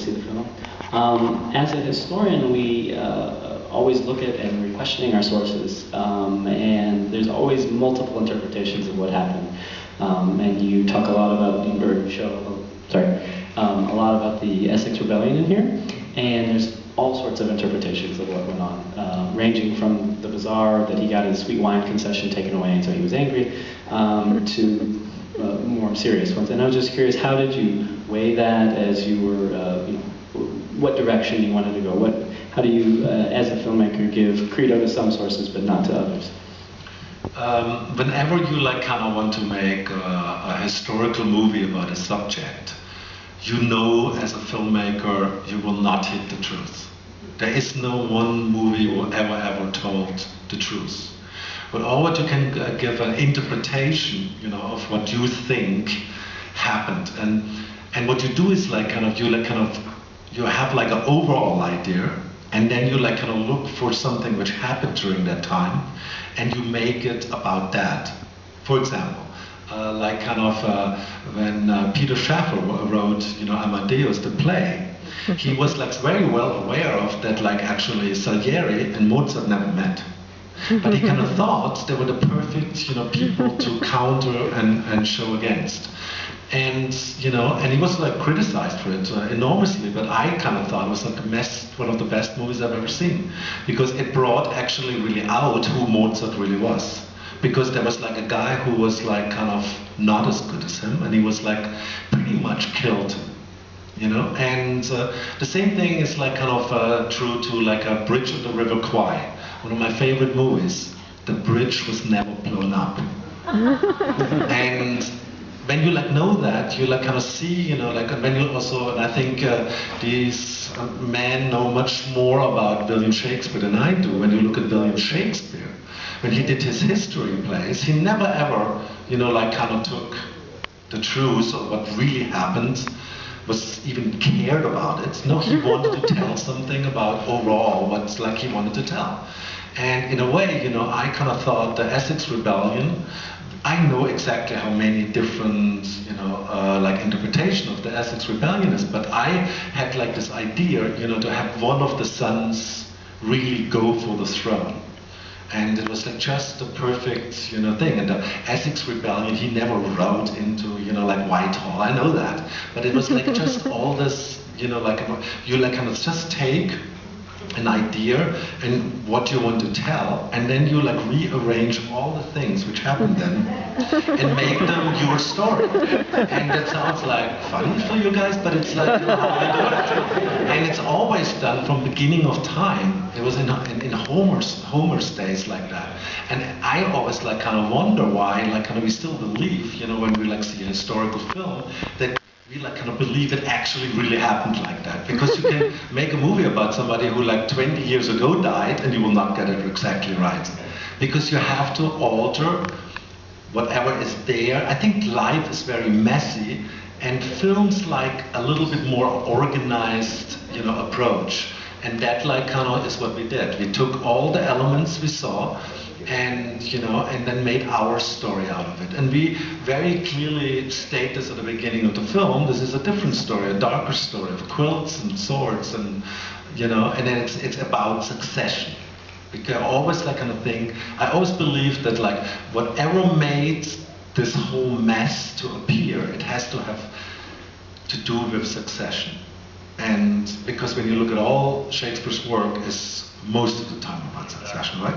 see the film. As a historian, we always look at and we're questioning our sources, and there's always multiple interpretations of what happened. And you talk a lot about, a lot about the Essex Rebellion in here, and there's all sorts of interpretations of what went on, ranging from the bizarre that he got his sweet wine concession taken away and so he was angry, to more serious ones. And I was just curious, how did you weigh that as you were, what direction you wanted to go? How do you, as a filmmaker, give credo to some sources but not to others? Whenever you kind of want to make a historical movie about a subject, you know as a filmmaker you will not hit the truth. There is no one movie who ever told the truth. But all what you can give an interpretation, of what you think happened, and what you do is you have an overall idea, and then you kind of look for something which happened during that time, and you make it about that. For example, when Peter Schaffer wrote, Amadeus, the play, he was very well aware of that, actually Salieri and Mozart never met. But he kind of thought they were the perfect, people to counter and show against. And he was criticized for it enormously, but I kind of thought it was one of the best movies I've ever seen, because it brought actually really out who Mozart really was. Because there was a guy who was kind of not as good as him, and he was pretty much killed him, And the same thing is kind of true to a Bridge of the River Kwai, one of my favorite movies. The bridge was never blown up, and when you know that, you kind of see, and when you also, and I think these men know much more about William Shakespeare than I do. When you look at William Shakespeare, when he did his history plays, he never ever, kind of took the truth of what really happened, was even cared about it. No, he wanted to tell something about overall what he wanted to tell. And in a way, I kind of thought the Essex Rebellion, I know exactly how many different, interpretation of the Essex Rebellion is, but I had this idea, to have one of the sons really go for the throne. And it was just the perfect, thing. And the Essex Rebellion, he never rode into, Whitehall. I know that, but it was just all this, you kind of just take an idea and what you want to tell, and then you rearrange all the things which happened then and make them your story. And that sounds funny for you guys, but it's how we do it. And it's always done from beginning of time. It was in Homer's days like that. And I always kind of wonder why we still believe, when we see a historical film, that we kind of believe it actually really happened like that. Because you can make a movie about somebody who 20 years ago died and you will not get it exactly right. Because you have to alter whatever is there. I think life is very messy, and films a little bit more organized, approach. And that kind of is what we did. We took all the elements we saw, and and then made our story out of it. And we very clearly state this at the beginning of the film. This is a different story, a darker story of quilts and swords, and and then it's about succession. Because I always kind of think, I always believe that whatever made this whole mess to appear, it has to have to do with succession. And because when you look at all Shakespeare's work, is most of the time about succession, right?